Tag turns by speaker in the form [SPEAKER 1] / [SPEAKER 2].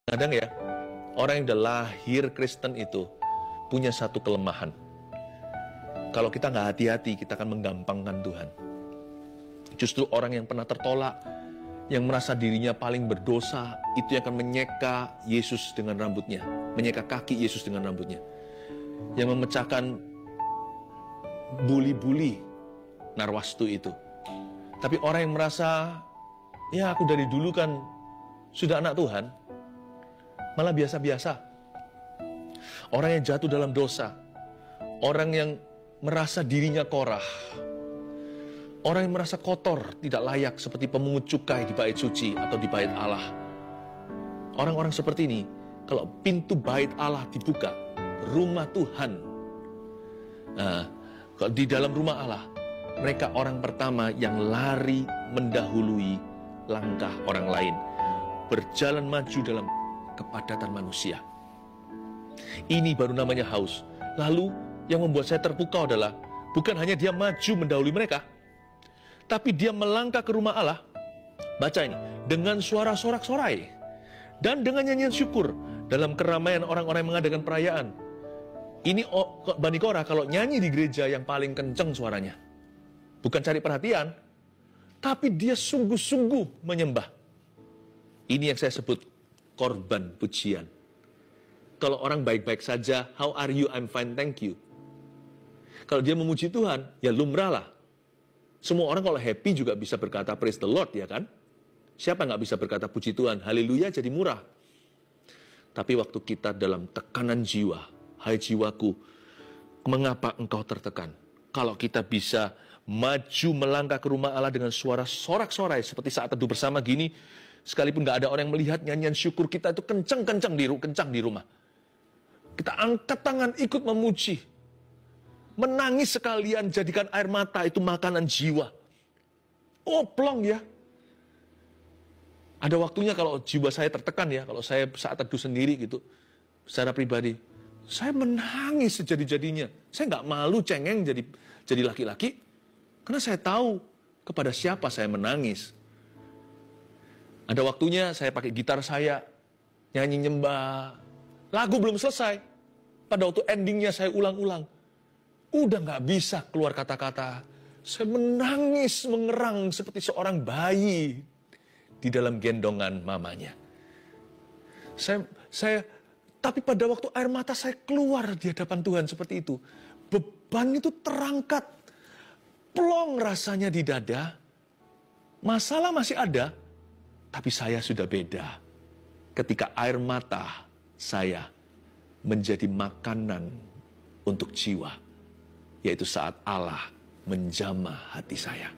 [SPEAKER 1] Kadang ya, orang yang udah lahir Kristen itu punya satu kelemahan. Kalau kita nggak hati-hati, kita akan menggampangkan Tuhan. Justru orang yang pernah tertolak, yang merasa dirinya paling berdosa, itu yang akan menyeka Yesus dengan rambutnya, menyeka kaki Yesus dengan rambutnya, yang memecahkan buli-buli Narwastu itu. Tapi orang yang merasa, ya aku dari dulu kan sudah anak Tuhan, malah biasa-biasa. Orang yang jatuh dalam dosa, orang yang merasa dirinya Korah, orang yang merasa kotor, tidak layak seperti pemungut cukai di bait suci atau di bait Allah. Orang-orang seperti ini, kalau pintu bait Allah dibuka, rumah Tuhan, kalau di dalam rumah Allah, mereka orang pertama yang lari mendahului langkah orang lain, berjalan maju dalam kepadatan manusia. Ini baru namanya haus. Lalu yang membuat saya terpukau adalah bukan hanya dia maju mendahului mereka, tapi dia melangkah ke rumah Allah. Baca ini, dengan suara sorak-sorai dan dengan nyanyian syukur dalam keramaian orang-orang yang mengadakan perayaan. Ini Bani Korah kalau nyanyi di gereja yang paling kenceng suaranya. Bukan cari perhatian, tapi dia sungguh-sungguh menyembah. Ini yang saya sebut korban pujian. Kalau orang baik-baik saja, how are you? I'm fine, thank you. Kalau dia memuji Tuhan, ya lumrah lah. Semua orang kalau happy juga bisa berkata praise the Lord, ya kan? Siapa nggak bisa berkata puji Tuhan? Haleluya, jadi murah. Tapi waktu kita dalam tekanan jiwa, hai jiwaku, mengapa engkau tertekan? Kalau kita bisa maju melangkah ke rumah Allah dengan suara sorak-sorai seperti saat teduh bersama gini, sekalipun nggak ada orang yang melihat, nyanyian syukur kita itu kencang di rumah. Kita angkat tangan ikut memuji, menangis sekalian, jadikan air mata itu makanan jiwa. Oh, plong ya. Ada waktunya kalau jiwa saya tertekan ya, kalau saya saat teduh sendiri gitu, secara pribadi, saya menangis sejadi-jadinya. Saya nggak malu cengeng jadi laki-laki, karena saya tahu kepada siapa saya menangis. Ada waktunya saya pakai gitar saya, nyanyi nyembah, lagu belum selesai. Pada waktu endingnya saya ulang-ulang. Udah nggak bisa keluar kata-kata. Saya menangis, mengerang seperti seorang bayi di dalam gendongan mamanya. Tapi pada waktu air mata saya keluar di hadapan Tuhan seperti itu, beban itu terangkat, plong rasanya di dada, masalah masih ada, tapi saya sudah beda. Ketika air mata saya menjadi makanan untuk jiwa, yaitu saat Allah menjamah hati saya.